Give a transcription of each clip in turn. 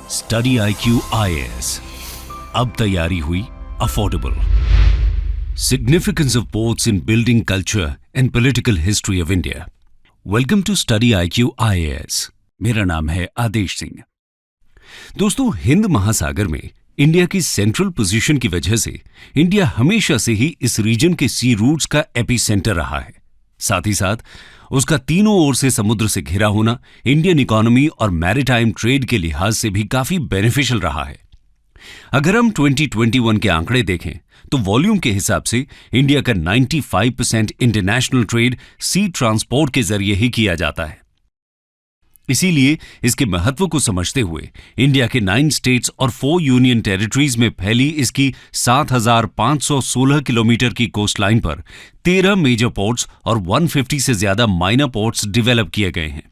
Study IQ IAS, अब तैयारी हुई affordable. Significance of ports in building culture and political history of India. Welcome to study IQ IAS। मेरा नाम है आदेश सिंह। दोस्तों, हिंद महासागर में इंडिया की सेंट्रल पोजीशन की वजह से इंडिया हमेशा से ही इस रीजन के सी रूट्स का एपिसेंटर रहा है। साथ ही साथ उसका तीनों ओर से समुद्र से घिरा होना इंडियन इकोनॉमी और मैरीटाइम ट्रेड के लिहाज से भी काफी बेनिफिशियल रहा है। अगर हम 2021 के आंकड़े देखें तो वॉल्यूम के हिसाब से इंडिया का 95% इंटरनेशनल ट्रेड सी ट्रांसपोर्ट के जरिए ही किया जाता है। इसीलिए इसके महत्व को समझते हुए इंडिया के 9 स्टेट्स और 4 यूनियन टेरिटरीज में फैली इसकी 7,516 किलोमीटर की कोस्टलाइन पर 13 मेजर पोर्ट्स और 150 से ज्यादा माइनर पोर्ट्स डेवलप किए गए हैं।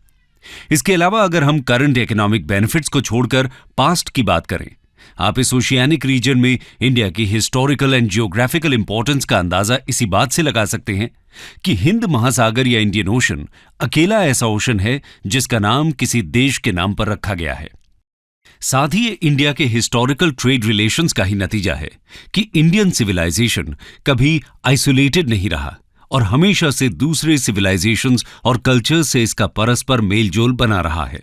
इसके अलावा अगर हम करंट इकोनॉमिक बेनिफिट्स को छोड़कर पास्ट की बात करें, आप इस ओशियानिक रीजन में इंडिया की हिस्टोरिकल एंड जियोग्राफिकल इंपॉर्टेंस का अंदाजा इसी बात से लगा सकते हैं कि हिंद महासागर या इंडियन ओशन अकेला ऐसा ओशन है जिसका नाम किसी देश के नाम पर रखा गया है। साथ ही ये इंडिया के हिस्टोरिकल ट्रेड रिलेशंस का ही नतीजा है कि इंडियन सिविलाइजेशन कभी आइसोलेटेड नहीं रहा और हमेशा से दूसरे सिविलाइजेशंस और कल्चर्स से इसका परस्पर मेलजोल बना रहा है।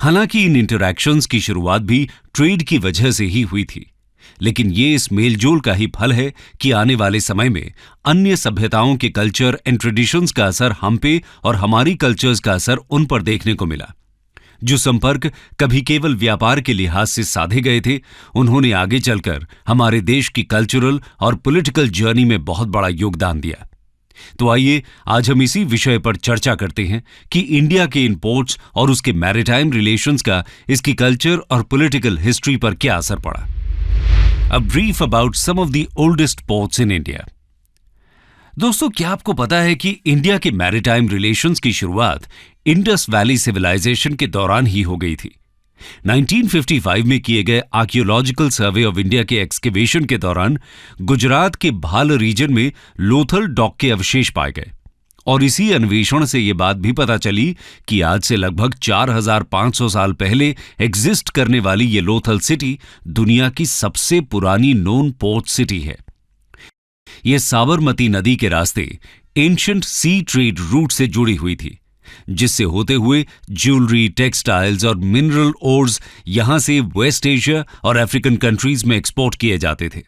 हालांकि इन इंटरैक्शंस की शुरुआत भी ट्रेड की वजह से ही हुई थी, लेकिन ये इस मेलजोल का ही फल है कि आने वाले समय में अन्य सभ्यताओं के कल्चर एंड ट्रेडिशंस का असर हम पे और हमारी कल्चर्स का असर उन पर देखने को मिला। जो संपर्क कभी केवल व्यापार के लिहाज से साधे गए थे, उन्होंने आगे चलकर हमारे देश की कल्चरल और पॉलिटिकल जर्नी में बहुत बड़ा योगदान दिया। तो आइए आज हम इसी विषय पर चर्चा करते हैं कि इंडिया के इन पोर्ट्स और उसके मैरीटाइम रिलेशंस का इसकी कल्चर और पॉलिटिकल हिस्ट्री पर क्या असर पड़ा। A brief about some of the oldest ports in India। दोस्तों, क्या आपको पता है कि इंडिया के मैरीटाइम रिलेशंस की शुरुआत इंडस वैली सिविलाइजेशन के दौरान ही हो गई थी। 1955 में किए गए आर्कियोलॉजिकल सर्वे ऑफ इंडिया के एक्सकेवेशन के दौरान गुजरात के भाल रीजन में लोथल डॉक के अवशेष पाए गए और इसी अन्वेषण से ये बात भी पता चली कि आज से लगभग 4,500 साल पहले एग्जिस्ट करने वाली ये लोथल सिटी दुनिया की सबसे पुरानी नोन पोर्ट सिटी है। ये साबरमती नदी के रास्ते एंशिएंट सी ट्रेड रूट से जुड़ी हुई थी, जिससे होते हुए ज्वेलरी, टेक्सटाइल्स और मिनरल ओर्स यहां से वेस्ट एशिया और अफ्रीकन कंट्रीज में एक्सपोर्ट किए जाते थे।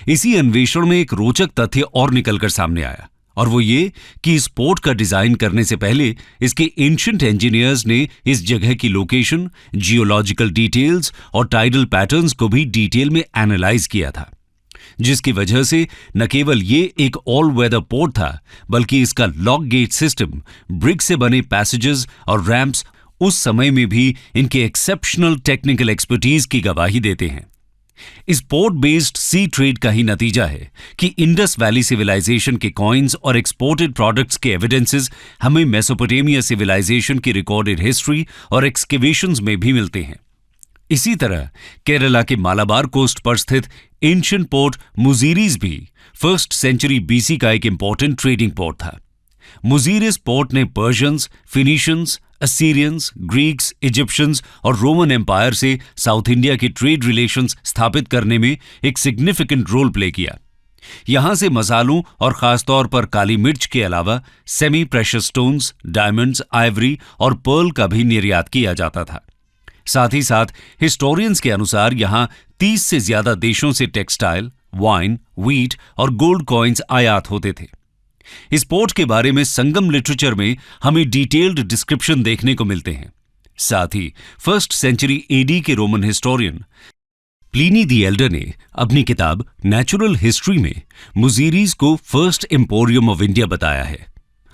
इसी अन्वेषण में एक रोचक तथ्य और निकलकर सामने आया, और वो ये कि इस पोर्ट का डिजाइन करने से पहले इसके एंशिएंट इंजीनियर्स ने इस जगह की लोकेशन, जियोलॉजिकल डिटेल्स और टाइडल पैटर्न्स को भी डिटेल में एनालाइज किया था, जिसकी वजह से न केवल ये एक ऑल वेदर पोर्ट था, बल्कि इसका लॉक गेट सिस्टम, ब्रिक से बने पैसेजेस और रैंप्स उस समय में भी इनके एक्सेप्शनल टेक्निकल एक्सपर्टीज की गवाही देते हैं। इस पोर्ट बेस्ड सी ट्रेड का ही नतीजा है कि इंडस वैली सिविलाइजेशन के कॉइन्स और एक्सपोर्टेड प्रोडक्ट्स के एविडेंसेस हमें मेसोपोटामिया सिविलाइजेशन की रिकॉर्डेड हिस्ट्री और एक्सकेवेशंस में भी मिलते हैं। इसी तरह केरला के मालाबार कोस्ट पर स्थित एंशिएंट पोर्ट मुजीरिस भी 1st सेंचुरी BC का एक इंपॉर्टेंट ट्रेडिंग पोर्ट था। मुजीरिस पोर्ट ने Persians, Phoenicians, Assyrians, Greeks, Egyptians और रोमन एम्पायर से साउथ इंडिया के ट्रेड रिलेशंस स्थापित करने में एक सिग्निफिकेंट रोल प्ले किया। यहां से मसालों और खासतौर पर काली मिर्च के अलावा semi precious stones, diamonds, Ivory और पर्ल का भी निर्यात किया जाता था। साथ ही साथ हिस्टोरियंस के अनुसार यहां 30 से ज्यादा देशों से टेक्सटाइल, वाइन, व्हीट और गोल्ड कॉइन्स आयात होते थे। इस पोर्ट के बारे में संगम लिटरेचर में हमें डिटेल्ड डिस्क्रिप्शन देखने को मिलते हैं। साथ ही 1st सेंचुरी AD के Roman historian Pliny the Elder ने अपनी किताब नेचुरल हिस्ट्री में मुजीरिस को 1st एम्पोरियम ऑफ इंडिया बताया है।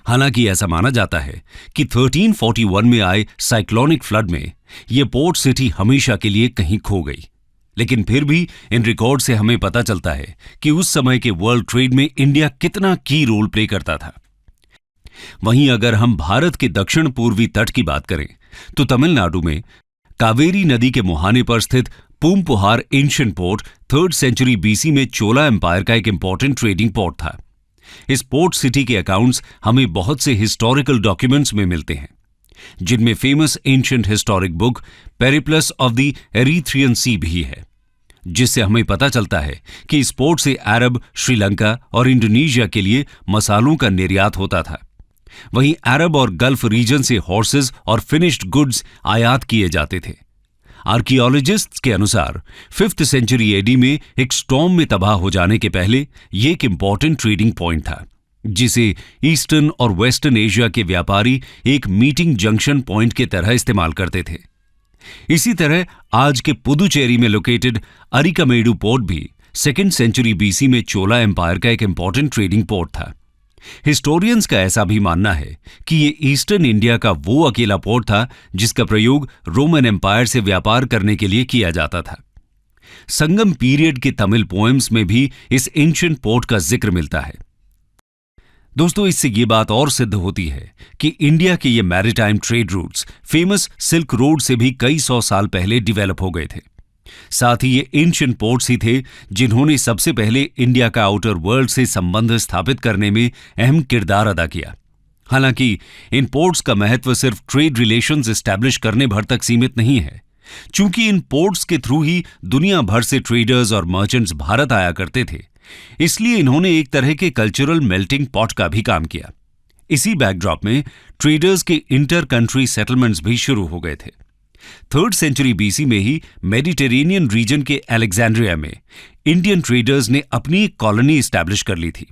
हालांकि ऐसा माना जाता है कि 1341 में आए साइक्लोनिक फ्लड में यह पोर्ट सिटी हमेशा के लिए कहीं खो गई, लेकिन फिर भी इन रिकॉर्ड से हमें पता चलता है कि उस समय के वर्ल्ड ट्रेड में इंडिया कितना की रोल प्ले करता था। वहीं अगर हम भारत के दक्षिण पूर्वी तट की बात करें तो तमिलनाडु में कावेरी नदी के मुहाने पर स्थित Poompuhar ancient port 3rd century BC में चोला एम्पायर का एक इंपॉर्टेंट ट्रेडिंग पोर्ट था। इस पोर्ट सिटी के अकाउंट्स हमें बहुत से हिस्टोरिकल डॉक्यूमेंट्स में मिलते हैं। जिनमें famous ancient historic book Periplus of the Erythraean Sea भी है, जिससे हमें पता चलता है कि इस पोर्ट से अरब, श्रीलंका और इंडोनेशिया के लिए मसालों का निर्यात होता था। वहीं अरब और गल्फ रीजन से हॉर्सेस और फिनिश्ड गुड्स आयात किए जाते थे। आर्कियोलॉजिस्ट्स के अनुसार 5th सेंचुरी एडी में एक स्टॉर्म में तबाह हो जाने के पहले यह एक इंपॉर्टेंट ट्रेडिंग पॉइंट था, जिसे ईस्टर्न और वेस्टर्न एशिया के व्यापारी एक मीटिंग जंक्शन पॉइंट के तरह इस्तेमाल करते थे। इसी तरह आज के पुदुचेरी में लोकेटेड अरिकामेडु पोर्ट भी 2nd सेंचुरी बीसी में चोला एम्पायर का एक इंपॉर्टेंट ट्रेडिंग पोर्ट था। हिस्टोरियंस का ऐसा भी मानना है कि ये ईस्टर्न इंडिया का वो अकेला पोर्ट था जिसका प्रयोग रोमन एम्पायर से व्यापार करने के लिए किया जाता था। संगम पीरियड के तमिल पोएम्स में भी इस एंशिएंट पोर्ट का जिक्र मिलता है। दोस्तों, इससे ये बात और सिद्ध होती है कि इंडिया के ये maritime trade routes famous silk road से भी कई 100 साल पहले डिवेलप हो गए थे। साथ ही ये एंशिएंट पोर्ट्स ही थे जिन्होंने सबसे पहले इंडिया का आउटर वर्ल्ड से संबंध स्थापित करने में अहम किरदार अदा किया। हालांकि इन पोर्ट्स का महत्व सिर्फ ट्रेड रिलेशंस एस्टैब्लिश करने भर तक सीमित नहीं है। चूंकि इन पोर्ट्स के थ्रू ही दुनिया भर से ट्रेडर्स और मर्चेंट्स भारत आया करते थे, इसलिए इन्होंने एक तरह के कल्चरल मेल्टिंग पॉट का भी काम किया। इसी बैकड्रॉप में ट्रेडर्स के इंटर कंट्री सेटलमेंट्स भी शुरू हो गए थे। 3rd सेंचुरी बीसी में ही मेडिटेरेनियन रीजन के अलेक्जेंड्रिया में इंडियन ट्रेडर्स ने अपनी एक कॉलोनी एस्टैब्लिश कर ली थी।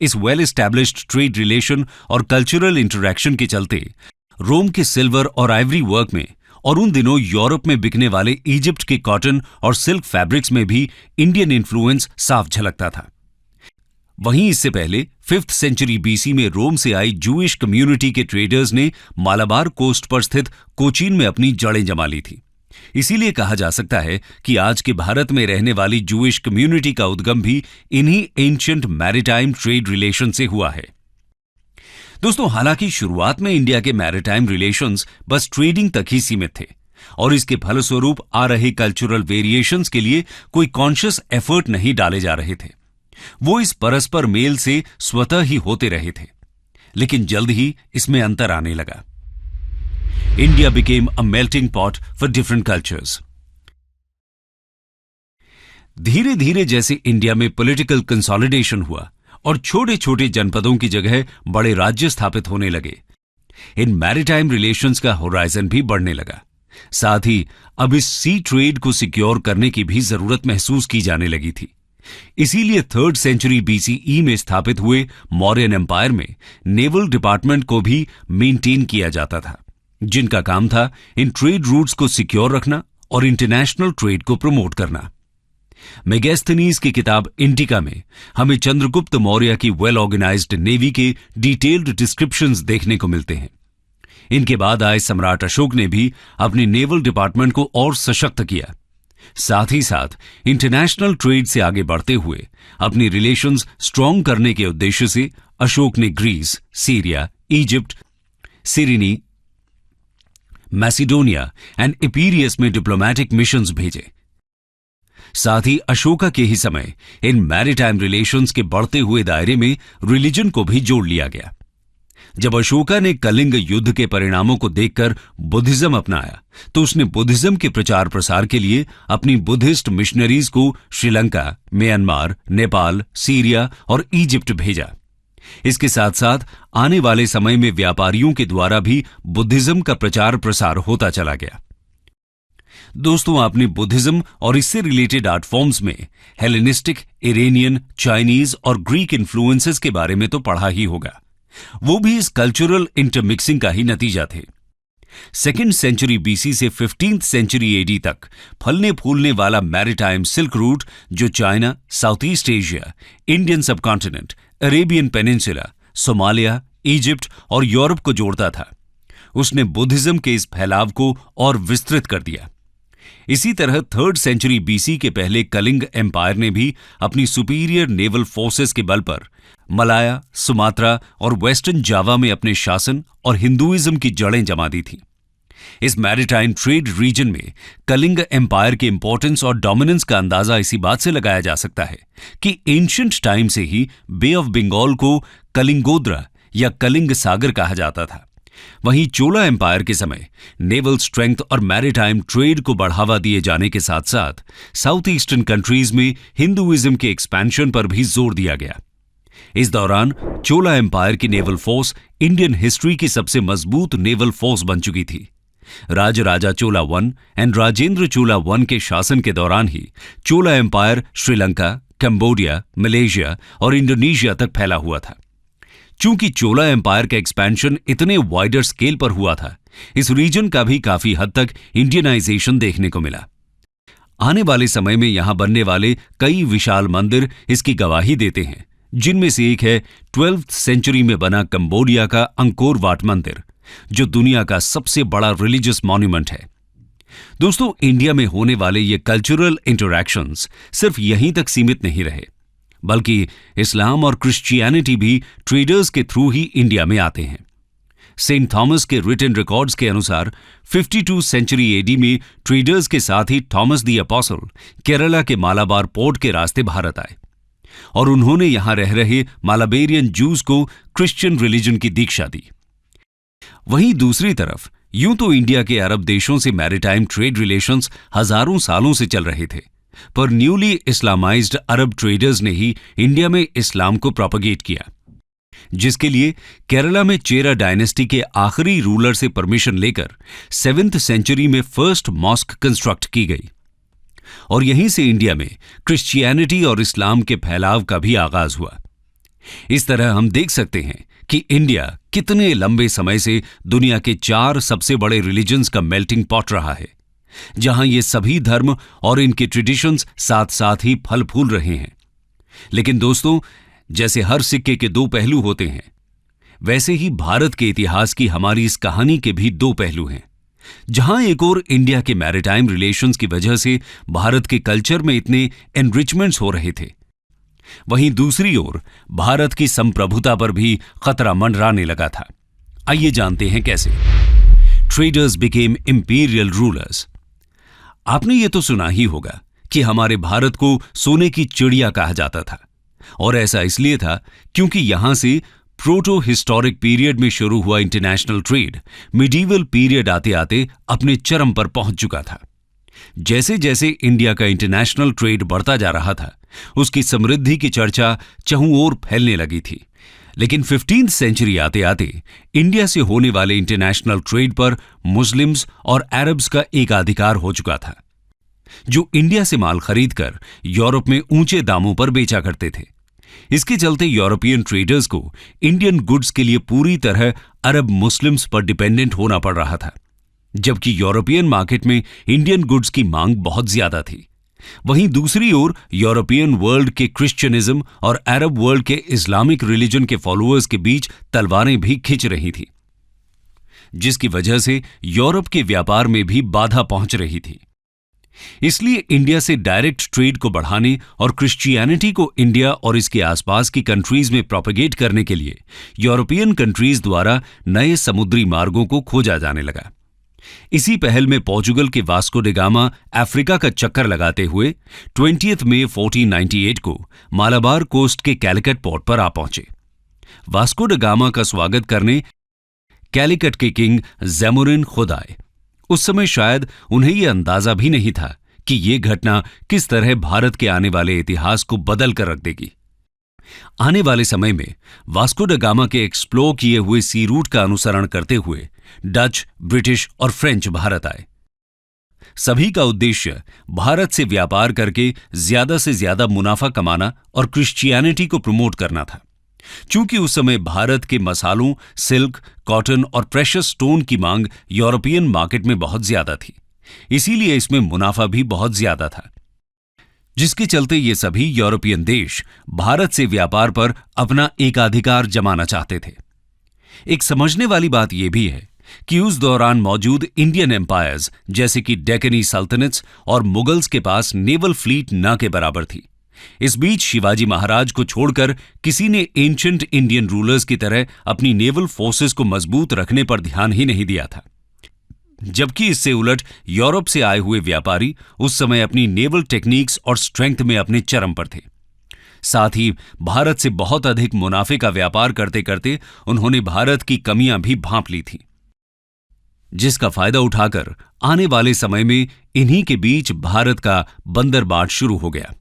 इस वेल एस्टैब्लिश्ड ट्रेड रिलेशन और कल्चरल इंटरैक्शन के चलते रोम के सिल्वर और आइवरी वर्क में और उन दिनों यूरोप में बिकने वाले इजिप्ट के कॉटन और सिल्क फैब्रिक्स में भी इंडियन इन्फ्लुएंस साफ झलकता था। वहीं इससे पहले 5th सेंचुरी बीसी में रोम से आई जूइश कम्युनिटी के ट्रेडर्स ने मालाबार कोस्ट पर स्थित कोचीन में अपनी जड़ें जमा ली थी। इसीलिए कहा जा सकता है कि आज के भारत में रहने वाली जूइश कम्युनिटी का उद्गम भी इन्हीं एंशिएंट मैरीटाइम ट्रेड रिलेशन से हुआ है। दोस्तों, हालांकि शुरुआत में इंडिया के मैरीटाइम रिलेशंस बस ट्रेडिंग तक ही सीमित थे और इसके फलस्वरूप आ रहे कल्चरल वेरिएशंस के लिए कोई कॉन्शियस एफर्ट नहीं डाले जा रहे थे। वो इस परस्पर मेल से स्वतः ही होते रहे थे। लेकिन जल्द ही इसमें अंतर आने लगा। India became a melting pot for different cultures. धीरे धीरे जैसे इंडिया में पॉलिटिकल कंसोलिडेशन हुआ और छोटे छोटे जनपदों की जगह बड़े राज्य स्थापित होने लगे, इन मैरीटाइम रिलेशंस का होराइजन भी बढ़ने लगा। साथ ही अब इस सी ट्रेड को सिक्योर करने की भी जरूरत महसूस की जाने लगी थी। इसीलिए 3rd सेंचुरी बीसीई में स्थापित हुए मौर्यन एम्पायर में नेवल डिपार्टमेंट को भी मेंटेन किया जाता था, जिनका काम था इन ट्रेड रूट्स को सिक्योर रखना और इंटरनेशनल ट्रेड को प्रमोट करना। मेगस्थनीज की किताब इंडिका में हमें चंद्रगुप्त मौर्य की वेल ऑर्गेनाइज्ड नेवी के डिटेल्ड डिस्क्रिप्शंस देखने को मिलते हैं। इनके बाद आए सम्राट अशोक ने भी अपने नेवल डिपार्टमेंट को और सशक्त किया। साथ ही साथ इंटरनेशनल ट्रेड से आगे बढ़ते हुए अपनी रिलेशंस स्ट्रांग करने के उद्देश्य से अशोक ने Greece, Syria, Egypt, Cyrene, Macedonia and Epirus में डिप्लोमैटिक मिशंस भेजे। साथ ही अशोका के ही समय इन मैरीटाइम रिलेशंस के बढ़ते हुए दायरे में रिलीजन को भी जोड़ लिया गया। जब अशोका ने कलिंग युद्ध के परिणामों को देखकर बुद्धिज्म अपनाया, तो उसने बुद्धिज्म के प्रचार प्रसार के लिए अपनी बुद्धिस्ट मिशनरीज को श्रीलंका, म्यांमार, नेपाल, सीरिया और इजिप्ट भेजा। इसके साथ साथ आने वाले समय में व्यापारियों के द्वारा भी बुद्धिज्म का प्रचार प्रसार होता चला गया। दोस्तों, आपने बुद्धिज्म और इससे रिलेटेड आर्ट फॉर्म्स में हेलेनिस्टिक, इरेनियन, चाइनीज और ग्रीक इन्फ्लुएंसेस के बारे में तो पढ़ा ही होगा। वो भी इस कल्चरल इंटरमिक्सिंग का ही नतीजा थे। 2nd सेंचुरी बीसी से 15th सेंचुरी एडी तक फलने फूलने वाला मैरीटाइम सिल्क रूट, जो China, south east Asia, Indian subcontinent, Arabian peninsula, Somalia, Egypt और यूरोप को जोड़ता था, उसने बुद्धिज्म के इस फैलाव को और विस्तृत कर दिया। इसी तरह 3rd सेंचुरी बीसी के पहले कलिंग एम्पायर ने भी अपनी सुपीरियर नेवल फोर्सेस के बल पर मलाया, सुमात्रा और वेस्टर्न जावा में अपने शासन और हिंदुइज्म की जड़ें जमा दी थी। इस मैरीटाइम ट्रेड रीजन में कलिंग एम्पायर के इंपॉर्टेंस और डोमिनेंस का अंदाजा इसी बात से लगाया जा सकता है कि एंशिएंट टाइम से ही बे ऑफ बंगाल को कलिंगोद्रा या कलिंग सागर कहा जाता था, वहीं चोला एम्पायर के समय नेवल स्ट्रेंथ और मैरीटाइम ट्रेड को बढ़ावा दिए जाने के साथ साथ साउथ ईस्टर्न कंट्रीज में हिंदुइज्म के एक्सपेंशन पर भी जोर दिया गया। इस दौरान चोला एम्पायर की नेवल फोर्स इंडियन हिस्ट्री की सबसे मजबूत नेवल फोर्स बन चुकी थी। Rajaraja Chola one and Rajendra Chola one के शासन के दौरान ही Chola empire Sri Lanka, Cambodia, Malaysia और इंडोनेशिया तक फैला हुआ था। चूंकि चोला एम्पायर का एक्सपेंशन इतने वाइडर स्केल पर हुआ था, इस रीजन का भी काफी हद तक इंडियनाइजेशन देखने को मिला। आने वाले समय में यहां बनने वाले कई विशाल मंदिर इसकी गवाही देते हैं, जिनमें से एक है 12th सेंचुरी में बना कंबोडिया का अंकोर वाट मंदिर, जो दुनिया का सबसे बड़ा रिलीजियस मॉन्यूमेंट है। दोस्तों, इंडिया में होने वाले ये कल्चरल इंटरैक्शंस सिर्फ यहीं तक सीमित नहीं रहे, बल्कि इस्लाम और क्रिश्चियनिटी भी ट्रेडर्स के थ्रू ही इंडिया में आते हैं। सेंट थॉमस के रिटन रिकॉर्ड्स के अनुसार 52 सेंचुरी एडी में ट्रेडर्स के साथ ही थॉमस द अपोस्टल केरला के मालाबार पोर्ट के रास्ते भारत आए और उन्होंने यहां रह रहे मालाबेरियन जूस को क्रिश्चियन रिलीजन की दीक्षा दी। वहीं दूसरी तरफ यूं तो इंडिया के अरब देशों से मैरीटाइम ट्रेड रिलेशंस हजारों सालों से चल रहे थे, पर न्यूली इस्लामाइज्ड अरब ट्रेडर्स ने ही इंडिया में इस्लाम को प्रोपगेट किया, जिसके लिए केरला में चेरा डायनेस्टी के आखिरी रूलर से परमिशन लेकर 7th सेंचुरी में फर्स्ट मॉस्क कंस्ट्रक्ट की गई और यहीं से इंडिया में क्रिश्चियनिटी और इस्लाम के फैलाव का भी आगाज हुआ। इस तरह हम देख सकते हैं कि इंडिया कितने लंबे समय से दुनिया के 4 सबसे बड़े रिलीजन्स का मेल्टिंग पॉट रहा है, जहां ये सभी धर्म और इनके ट्रेडिशंस साथ साथ ही फल फूल रहे हैं। लेकिन दोस्तों, जैसे हर सिक्के के 2 पहलू होते हैं, वैसे ही भारत के इतिहास की हमारी इस कहानी के भी 2 पहलू हैं। जहां एक ओर इंडिया के मैरीटाइम रिलेशंस की वजह से भारत के कल्चर में इतने एनरिचमेंट्स हो रहे थे, वहीं दूसरी ओर भारत की संप्रभुता पर भी खतरा मंडराने लगा था। आइए जानते हैं कैसे। Traders became imperial rulers. आपने ये तो सुना ही होगा कि हमारे भारत को सोने की चिड़िया कहा जाता था, और ऐसा इसलिए था क्योंकि यहां से प्रोटो हिस्टोरिक पीरियड में शुरू हुआ इंटरनेशनल ट्रेड मिडीवल पीरियड आते आते अपने चरम पर पहुंच चुका था। जैसे जैसे इंडिया का इंटरनेशनल ट्रेड बढ़ता जा रहा था, उसकी समृद्धि की चर्चा चहुं ओर फैलने लगी थी। लेकिन 15th सेंचुरी आते आते इंडिया से होने वाले इंटरनेशनल ट्रेड पर मुस्लिम्स और अरब्स का एकाधिकार हो चुका था, जो इंडिया से माल खरीदकर यूरोप में ऊंचे दामों पर बेचा करते थे। इसके चलते यूरोपियन ट्रेडर्स को इंडियन गुड्स के लिए पूरी तरह अरब मुस्लिम्स पर डिपेंडेंट होना पड़ रहा था, जबकि यूरोपियन मार्केट में इंडियन गुड्स की मांग बहुत ज्यादा थी। वहीं दूसरी ओर यूरोपियन वर्ल्ड के क्रिश्चियनिज्म और अरब वर्ल्ड के इस्लामिक रिलीजन के फॉलोअर्स के बीच तलवारें भी खिंच रही थी, जिसकी वजह से यूरोप के व्यापार में भी बाधा पहुंच रही थी। इसलिए इंडिया से डायरेक्ट ट्रेड को बढ़ाने और क्रिश्चियनिटी को इंडिया और इसके आसपास की कंट्रीज में प्रोपेगेट करने के लिए यूरोपियन कंट्रीज द्वारा नए समुद्री मार्गों को खोजा जाने लगा। इसी पहल में पोर्चुगल के वास्को डे गामा अफ्रीका का चक्कर लगाते हुए 20 मई 1498 को मालाबार कोस्ट के कैलिकट पोर्ट पर आ पहुंचे। वास्को डे गामा का स्वागत करने कैलिकट के किंग ज़ैमोरिन खुद आए। उस समय शायद उन्हें यह अंदाजा भी नहीं था कि यह घटना किस तरह भारत के आने वाले इतिहास को बदल कर रख देगी। आने वाले समय में वास्को ड गामा के एक्सप्लोर किए हुए सी रूट का अनुसरण करते हुए डच, ब्रिटिश और फ्रेंच भारत आए। सभी का उद्देश्य भारत से व्यापार करके ज्यादा से ज्यादा मुनाफा कमाना और क्रिश्चियनिटी को प्रमोट करना था। चूंकि उस समय भारत के मसालों, सिल्क, कॉटन और प्रेशियस स्टोन की मांग यूरोपियन मार्केट में बहुत ज्यादा थी, इसीलिए इसमें मुनाफा भी बहुत ज्यादा था, जिसके चलते ये सभी यूरोपियन देश भारत से व्यापार पर अपना एकाधिकार जमाना चाहते थे। एक समझने वाली बात यह भी है कि उस दौरान मौजूद इंडियन एम्पायर्स जैसे कि डेक्कनी सल्तनत्स और मुगल्स के पास नेवल फ्लीट न के बराबर थी। इस बीच शिवाजी महाराज को छोड़कर किसी ने एंशिएंट इंडियन रूलर्स की तरह अपनी नेवल फोर्सेस को मजबूत रखने पर ध्यान ही नहीं दिया था, जबकि इससे उलट यूरोप से आए हुए व्यापारी उस समय अपनी नेवल टेक्निक्स और स्ट्रेंथ में अपने चरम पर थे। साथ ही भारत से बहुत अधिक मुनाफे का व्यापार करते करते उन्होंने भारत की कमियां भी भांप ली थी। जिसका फायदा उठाकर आने वाले समय में इन्हीं के बीच भारत का बंदरबाट शुरू हो गया,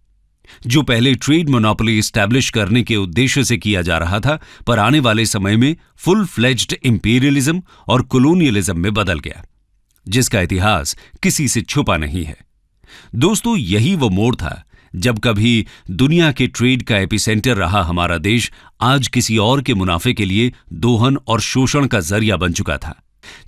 जो पहले ट्रेड मोनोपोली एस्टैब्लिश करने के उद्देश्य से किया जा रहा था, पर आने वाले समय में फुल फ्लेज्ड इंपीरियलिज्म और कोलोनियलिज्म में बदल गया, जिसका इतिहास किसी से छुपा नहीं है। दोस्तों, यही वो मोड़ था जब कभी दुनिया के ट्रेड का एपिसेंटर रहा हमारा देश आज किसी और के मुनाफे के लिए दोहन और शोषण का जरिया बन चुका था।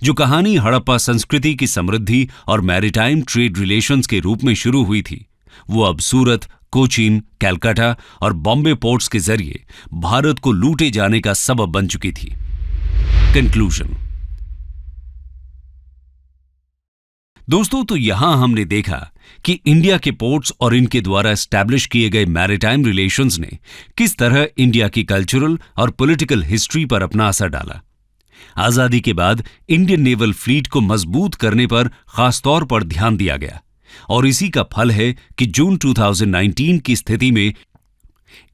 जो कहानी हड़प्पा संस्कृति की समृद्धि और मैरीटाइम ट्रेड रिलेशंस के रूप में शुरू हुई थी, वो अब सूरत, कोचीन, कलकत्ता और बॉम्बे पोर्ट्स के जरिए भारत को लूटे जाने का सबब बन चुकी थी। कंक्लूजन। दोस्तों, तो यहां हमने देखा कि इंडिया के पोर्ट्स और इनके द्वारा एस्टैब्लिश किए गए मैरीटाइम रिलेशंस ने किस तरह इंडिया की कल्चरल और पॉलिटिकल हिस्ट्री पर अपना असर डाला। आजादी के बाद इंडियन नेवल फ्लीट को मजबूत करने पर खासतौर पर ध्यान दिया गया और इसी का फल है कि जून 2019 की स्थिति में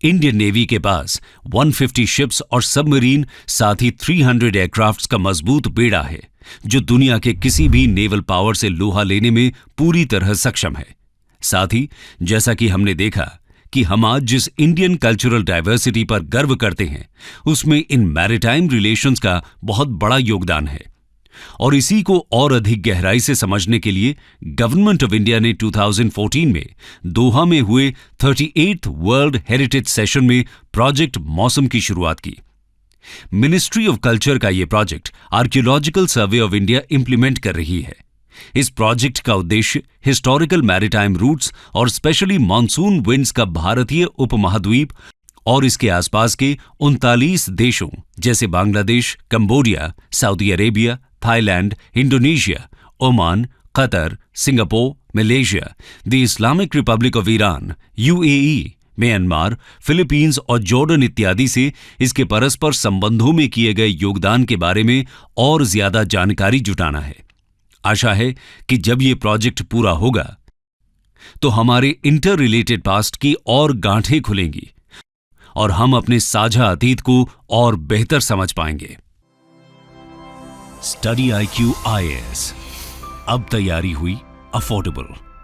इंडियन नेवी के पास 150 शिप्स और सबमरीन, साथ ही 300 एयरक्राफ्ट्स का मजबूत बेड़ा है, जो दुनिया के किसी भी नेवल पावर से लोहा लेने में पूरी तरह सक्षम है। साथ ही जैसा कि हमने देखा कि हम आज जिस इंडियन कल्चरल डाइवर्सिटी पर गर्व करते हैं, उसमें इन मैरीटाइम रिलेशंस का बहुत बड़ा योगदान है। और इसी को और अधिक गहराई से समझने के लिए गवर्नमेंट ऑफ इंडिया ने 2014 में दोहा में हुए 38th वर्ल्ड हेरिटेज सेशन में प्रोजेक्ट मौसम की शुरुआत की। मिनिस्ट्री ऑफ कल्चर का यह project archaeological survey of India implement कर रही है। इस प्रोजेक्ट का उद्देश्य हिस्टोरिकल मैरीटाइम रूट्स और स्पेशली मॉनसून विंड्स का भारतीय उपमहाद्वीप और इसके आसपास के 39 देशों जैसे Bangladesh, Cambodia, Saudi Arabia, Thailand, Indonesia, Oman, Qatar, Singapore, Malaysia, the Islamic Republic of Iran, UAE, Myanmar, Philippines और जॉर्डन इत्यादि से इसके परस्पर संबंधों में किए गए योगदान के बारे में और ज्यादा जानकारी जुटाना है। आशा है कि जब ये प्रोजेक्ट पूरा होगा तो हमारे इंटर रिलेटेड पास्ट की और गांठें खुलेंगी और हम अपने साझा अतीत को और बेहतर समझ पाएंगे। स्टडी IQ IAS अब तैयारी हुई अफोर्डेबल।